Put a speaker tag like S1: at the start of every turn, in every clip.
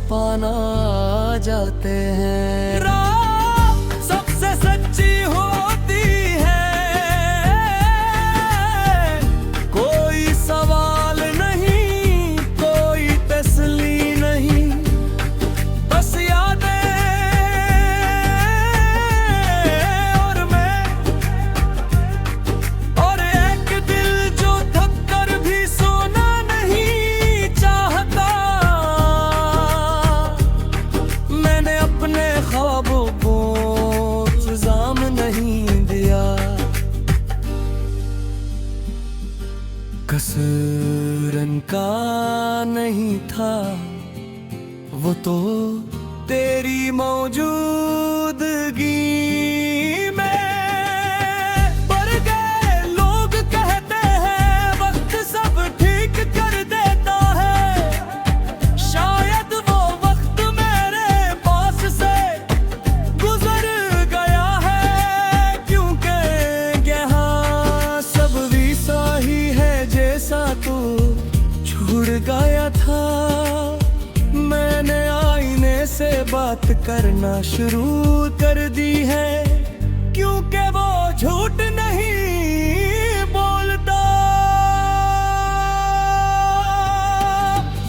S1: पाना जाते हैं।
S2: राह सबसे सच्ची होती है,
S1: कोई सवाल नहीं, कोई तसली नहीं,
S2: बस यादें और मैं, और एक दिल जो थक कर भी सोना नहीं चाहता।
S1: मैंने अपने ख्वाबों को इल्जाम नहीं दिया। कसूर इनका नहीं था, वो तो तेरी मौजूदगी में
S2: पर गए लोग कहते हैं वक्त सब ठीक कर देता है। शायद वो वक्त मेरे पास से गुजर गया है,
S1: क्योंकि यहाँ सब वैसा ही है जैसा तू छूट गया था। मैंने आईने से बात करना शुरू कर दी है, क्योंकि वो झूठ नहीं बोलता।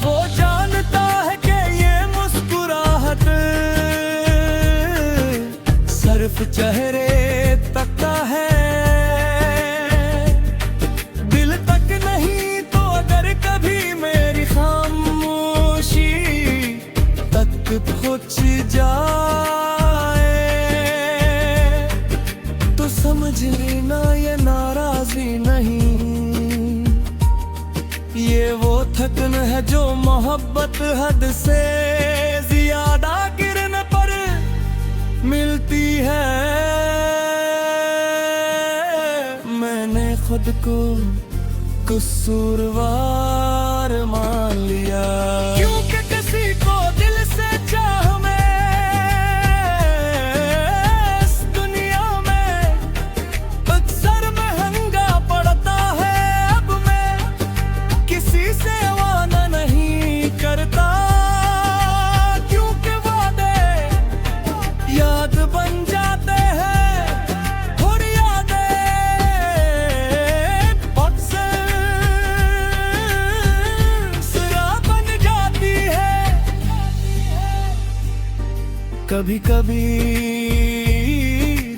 S1: वो जानता है कि ये मुस्कुराहट सिर्फ चेहरे तक का है, दिल तक नहीं। तो अगर कभी मेरी खामोशी तक पहुंच जाए तो समझ लेना ये नाराजी नहीं, ये वो थकन है जो मोहब्बत हद से ज्यादा गिरने पर मिलती है। मैंने खुद को कसूरवार मान लिया,
S2: क्योंकि किसी को दिल से चाह में इस दुनिया में अक्सर महंगा पड़ता है। अब मैं किसी से वादा नहीं करता, क्योंकि वादे
S1: याद बन जाते हैं और यादें वक्त से सिरा बन जाती है। कभी कभी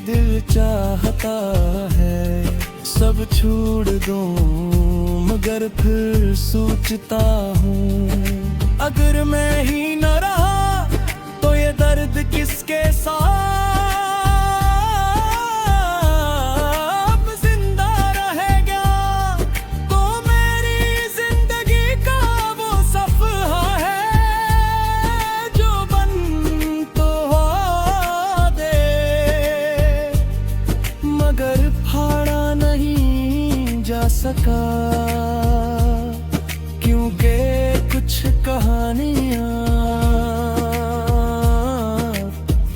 S1: दिल चाहता है सब छोड़ दूं, मगर फिर सोचता हूँ अगर मैं ही न रहा तो ये दर्द किसके साथ जिंदा रहेगा। तो मेरी जिंदगी का वो सफहा है जो बन तो दे, मगर फाड़ा नहीं जा सका, क्योंकि कुछ कहानियां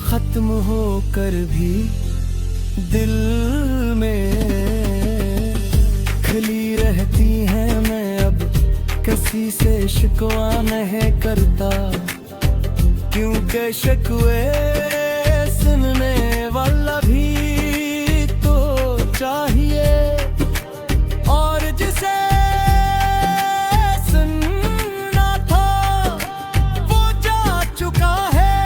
S1: खत्म होकर भी दिल में खली रहती हैं। मैं अब किसी से शिकवा नहीं करता, क्योंकि शिकवे सुनने वाला भी तो चाहिए, और जिसे सुनना था वो जा चुका है।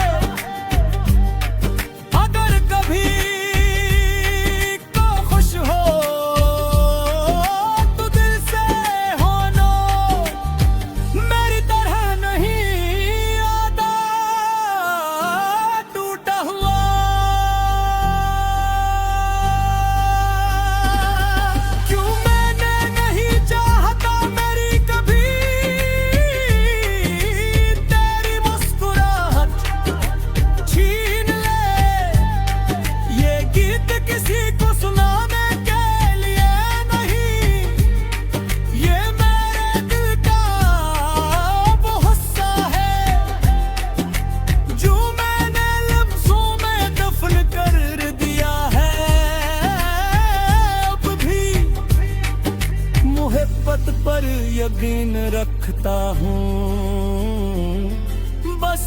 S1: अगर कभी को खुश हो तो दिल से होना, मेरी तरह नहीं आधा टूटा हुआ। क्यों मैंने नहीं चाहता मेरी कभी तेरी मुस्कुराहट छीन ले। ये गीत किसी को सुनाने के लिए नहीं, ये मेरे दिल का वो हिस्सा है जो मैंने लफ्जों में दफन कर दिया है। अब भी मोहब्बत पर यकीन रखता हूँ, बस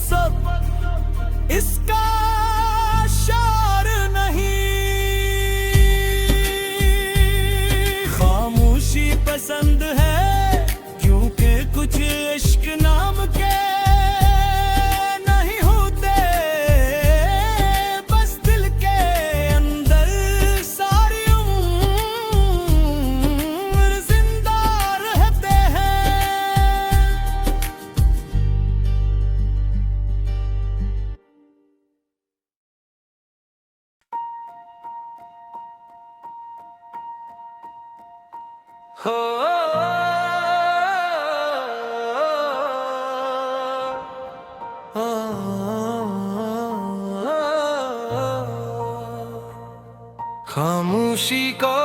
S1: खामोशी का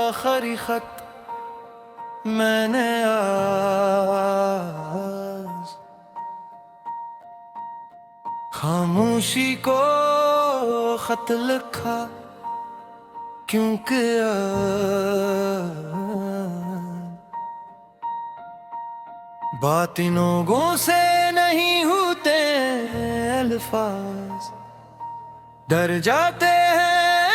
S1: आखिरी खत मैंने आज खामोशी को खत लिखा, क्योंकि बातें लोगों से नहीं होते अल्फाज, डर जाते हैं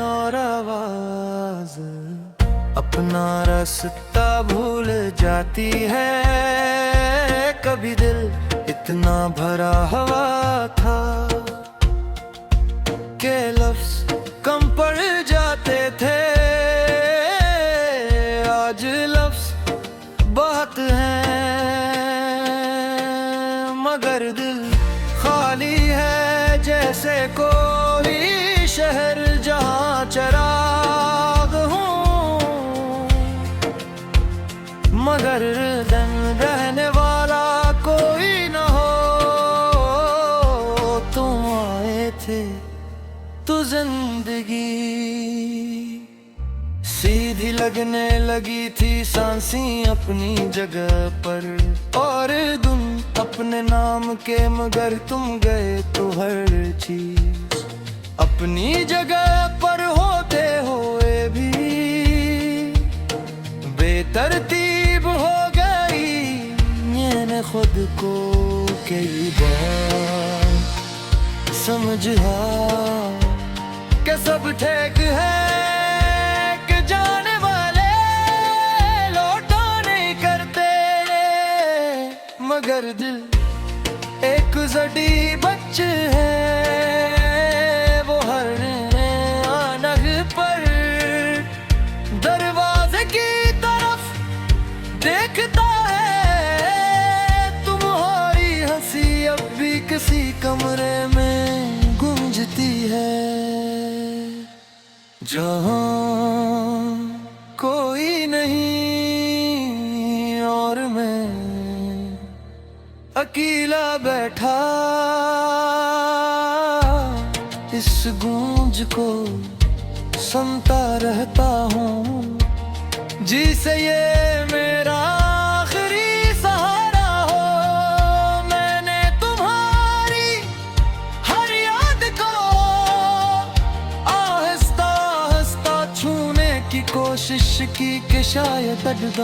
S1: और आवाज अपना रास्ता भूल जाती है। कभी दिल इतना भरा हुआ था के लफ्ज कम पड़ जाते थे, आज लफ्ज बहुत हैं मगर दिल खाली है, जैसे कोई शहर जहाँ चिराग हूँ मगर दिन रहने वाला कोई न हो। तुम आए थे तो जिंदगी सीधी लगने लगी थी, सांसें अपनी जगह पर और तुम अपने नाम के, मगर तुम गए तो हर चीज अपनी जगह पर होते हुए भी बेतरतीब हो गई। मैंने खुद को कई बार समझा कि सब ठीक है, कि जाने वाले लौटा नहीं करते, मगर दिल एक जड़ी बच्चे है, वो हर आनग पर दरवाजे की तरफ देखता है। तुम्हारी हंसी अब भी किसी कमरे में गूंजती है, जहाँ कोई नहीं और मैं अकेला बैठा इस गूंज को सुनता रहता हूँ। जी से ये मेरा आखिरी सहारा हो, मैंने तुम्हारी हर याद को आहिस्ता आहिस्ता छूने की कोशिश की कि शायद दर्द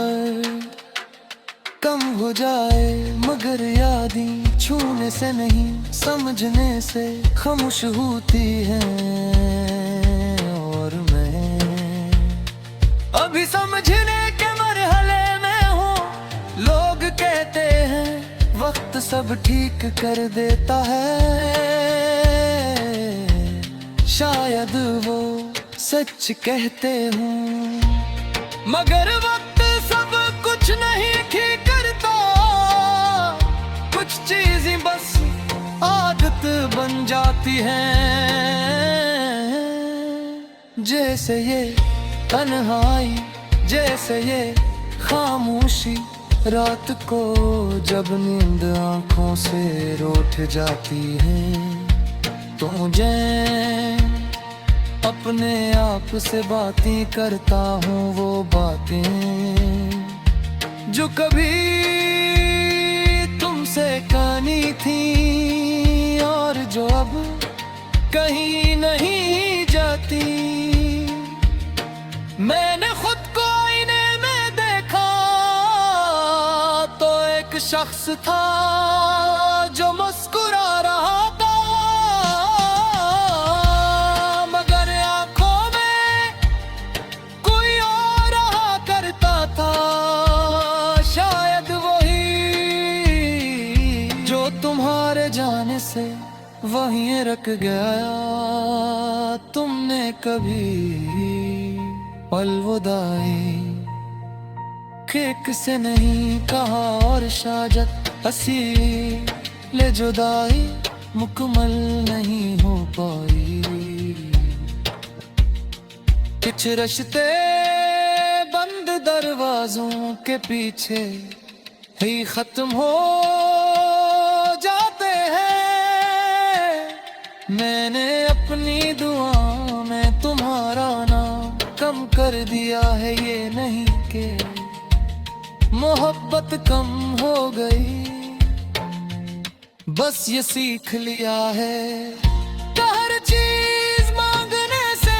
S1: कम हो जाए, मगर यादें छूने से नहीं समझने से खामोश होती हैं। और मैं अभी समझने के मरहले में हूँ, लोग कहते हैं वक्त सब ठीक कर देता है, शायद वो सच कहते हूँ, मगर वक्त सब कुछ नहीं ठीक करता, कुछ चीजें बस आदत बन जाती हैं, जैसे ये तन्हाई, जैसे ये खामोशी रात को जब नींद आंखों से रूठ जाती है। तो मुझे अपने आप से बातें करता हूँ, वो बातें जो कभी तुमसे कहनी थी और जो अब कहीं नहीं जाती। मैंने खुद को आईने में देखा तो एक शख्स था जो मुस्कुरा रहा था, मगर आंखों में कोई और रहा करता था, शायद वही जो तुम्हारे जाने से वहीं रख गया। तुमने कभी अलविदाई किक से नहीं कहा और शायद हंसी ले जुदाई मुकम्मल नहीं हो पाई। कुछ रिश्ते बंद दरवाजों के पीछे ही खत्म हो मैंने अपनी दुआ में तुम्हारा नाम कम कर दिया है, ये नहीं कि मोहब्बत कम हो गई, बस ये सीख लिया है कि हर चीज मांगने से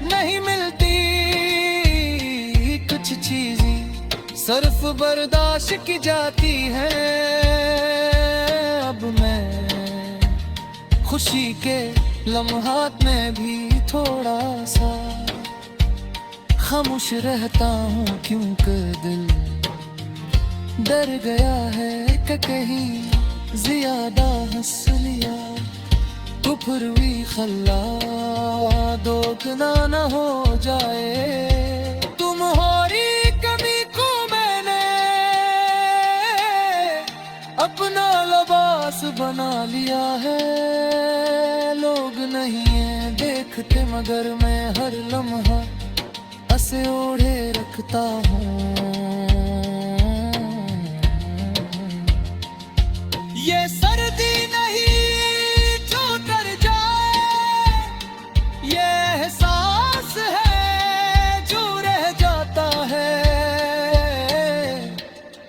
S1: नहीं मिलती, कुछ चीजें सिर्फ बर्दाश्त की जाती है। अब मैं खुशी के लम्हात में भी थोड़ा सा खामोश रहता हूँ, क्योंकि दिल डर गया है कि कहीं ज्यादा हंस लिया तो फिर भी खल्ला दोगुना न हो जाए। तुम्हारी कमी को मैंने अपना लिबास बना लिया है, लोग नहीं है देखते मगर मैं हर लम्हा ऐसे ओढ़े रखता हूँ। ये सर्दी नहीं जो डर जाए, ये एहसास है जो रह जाता है।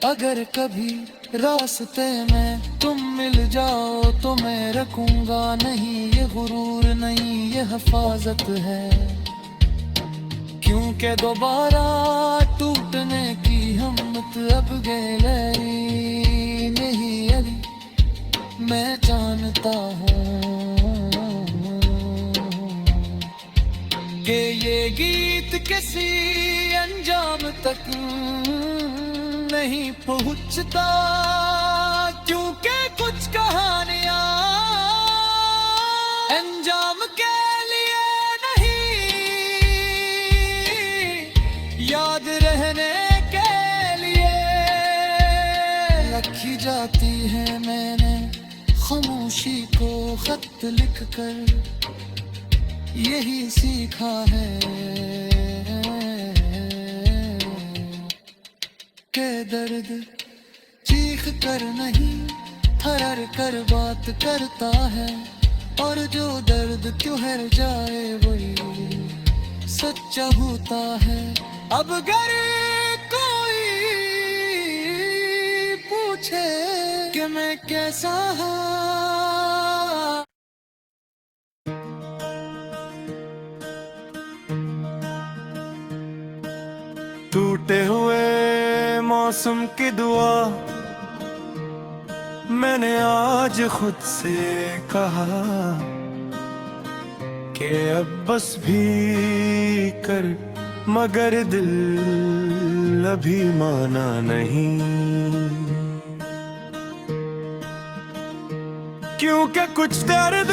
S1: अगर कभी रास्ते में तुम मिल जाओ तो मैं रखूंगा नहीं, ये गुरूर नहीं ये हिफाजत है, क्योंकि दोबारा टूटने की हिम्मत अब गैलरी नहीं अली मैं जानता हूँ कि ये गीत किसी अंजाम तक नहीं पहुँचता, क्योंकि कुछ कहानियाँ अंजाम के लिए नहीं याद रहने के लिए लिखी जाती है। मैंने खामोशी को खत लिखकर यही सीखा है कि दर्द चीख कर नहीं थरर कर बात करता है, और जो दर्द क्यों हर जाए वही सच्चा होता है। अब अगर कोई पूछे कि मैं कैसा हूँ,
S2: टूटे हुए मौसम की दुआ मैंने आज खुद से कहा कि अब बस भी कर, मगर दिल अभी माना नहीं, क्योंकि कुछ दर्द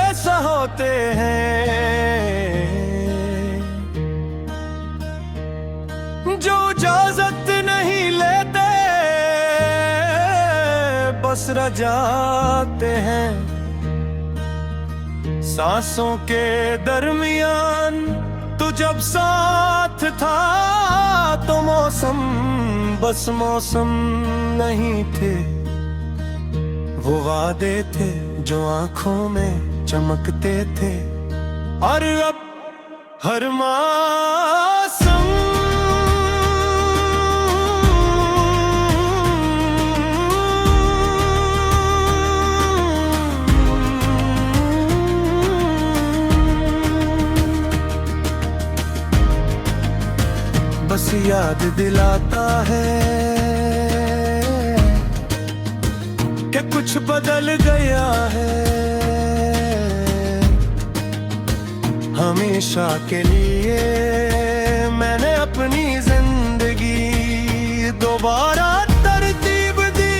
S2: ऐसा होते हैं जो इजाजत नहीं लेते, बस रह जाते हैं सांसों के दरमियान। तू जब साथ था तो मौसम बस मौसम नहीं थे, वो वादे थे जो आंखों में चमकते थे, और अब हर मौसम बस याद दिलाता है कि कुछ बदल गया है, हमेशा के लिए मैंने अपनी जिंदगी दोबारा तरतीब दी।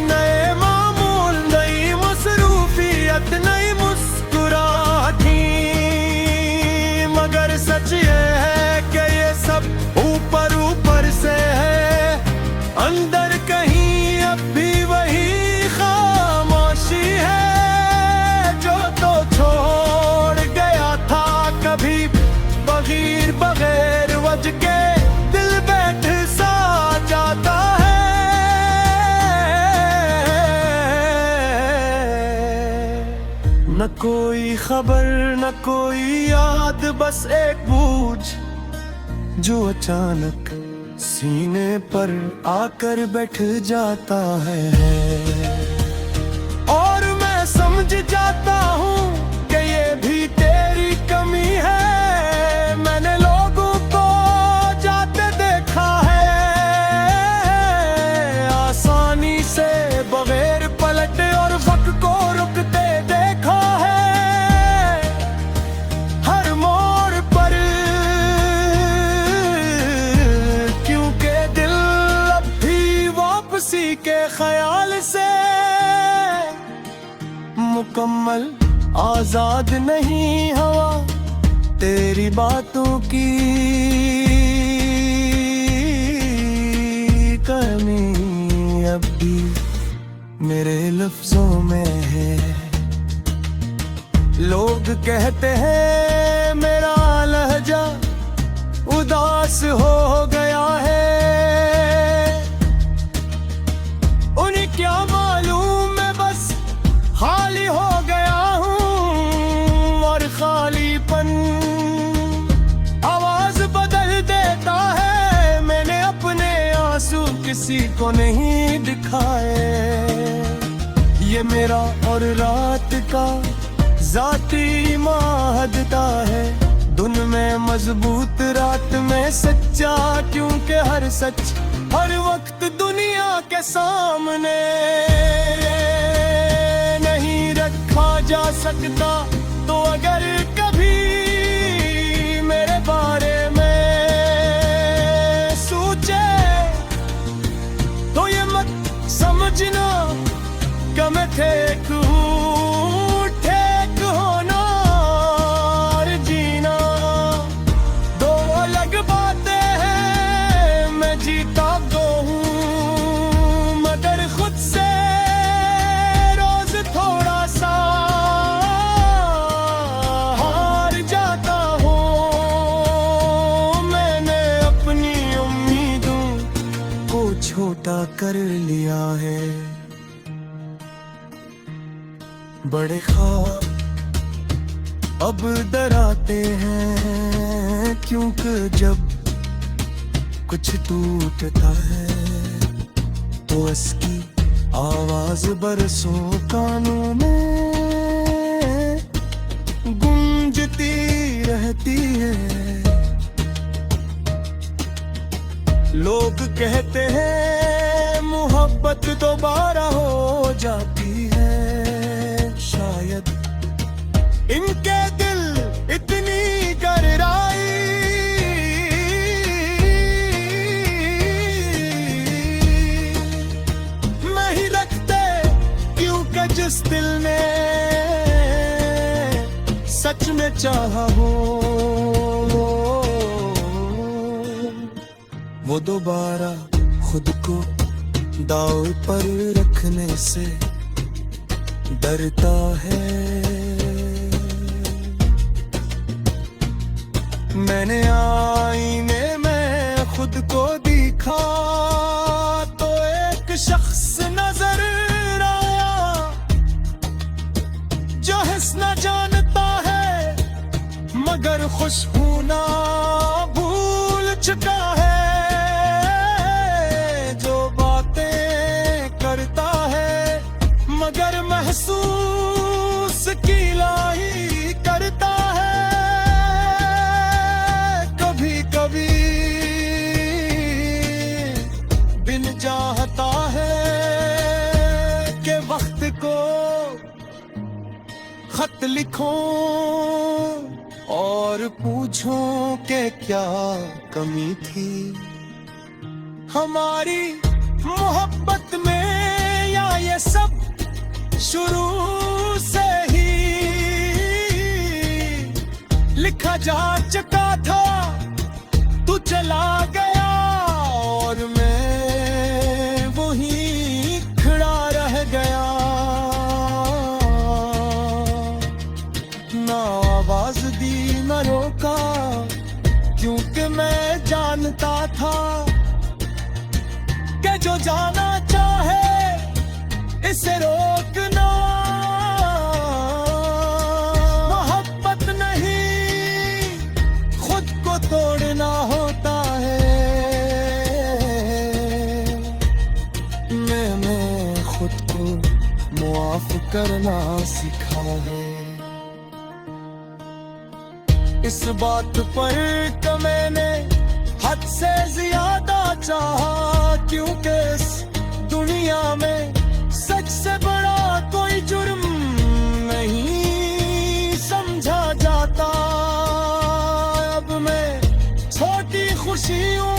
S2: नए मामूल, नई मसरूफियत, नई मुस्कुराहटी, मगर सच ये है कि ये सब ऊपर ऊपर से है, अंदर कहीं अब भी वही खामोशी है जो तो छोड़ गया था कभी। न कोई खबर न कोई याद, बस एक बूझ जो अचानक सीने पर आकर बैठ जाता है। और मैं समझ जाता हूँ कि ये भी तेरी कमी है। मैंने लोगों को जाते देखा है, आसानी से बगैर पलटे और वक्त को रुकते देखा है। हर मोड़ पर क्योंकि दिल अब भी वापसी के ख्याल से मुकम्मल आजाद नहीं। हवा तेरी बातों की कमी अब भी मेरे लफ्जों में है। लोग कहते हैं मेरा लहजा उदास हो गया है। उन्हें क्या मालूम, मैं बस खाली हो गया हूँ। और खालीपन आवाज बदल देता है। मैंने अपने आंसू किसी को नहीं दिखाए। ये मेरा और रात का जाती माहदता है। धुन में मजबूत रात में सच्चा, क्योंकि हर सच हर वक्त दुनिया के सामने नहीं रखा जा सकता। तो अगर कभी मेरे बारे में सोचे तो ये मत समझना कि मैं ठेक हूँ। ठेक होना और जीना दो अलग बातें हैं। मैं जीता दो हूँ, मगर खुद से रोज थोड़ा सा हार जाता हूँ। मैंने अपनी उम्मीदों को छोटा कर लिया है। बड़े ख्वाब अब डराते हैं, क्योंकि जब कुछ टूटता है तो उसकी आवाज बरसों कानों में गूंजती रहती है। लोग कहते हैं मोहब्बत दोबारा हो जाती है। शायद इनके दिल इतनी गहराई नहीं रखते, क्योंकि जिस दिल ने सच में चाहा हो वो दोबारा खुद को दाव पर रखने से डरता है। मैंने आईने में खुद को देखा तो एक शख्स नजर आया जो हिस्स न जानता है, मगर खुश होना भूल चुका है। जो बातें करता है मगर महसूस कीला ही करता है। कभी कभी बिन चाहता है कि वक्त को खत लिखूं और पूछूं कि क्या कमी थी हमारी मोहब्बत में, या ये सब शुरू से ही लिखा जा चुका था। तू चला गया और मैं वहीं खड़ा रह गया। ना आवाज दी न रोका, क्योंकि मैं जानता था कि जो जाना चाहे इसे रोकना करना सीखा है। इस बात पर तो मैंने हद से ज्यादा चाहा, क्योंकि इस दुनिया में सच से बड़ा कोई जुर्म नहीं समझा जाता। अब मैं छोटी खुशियों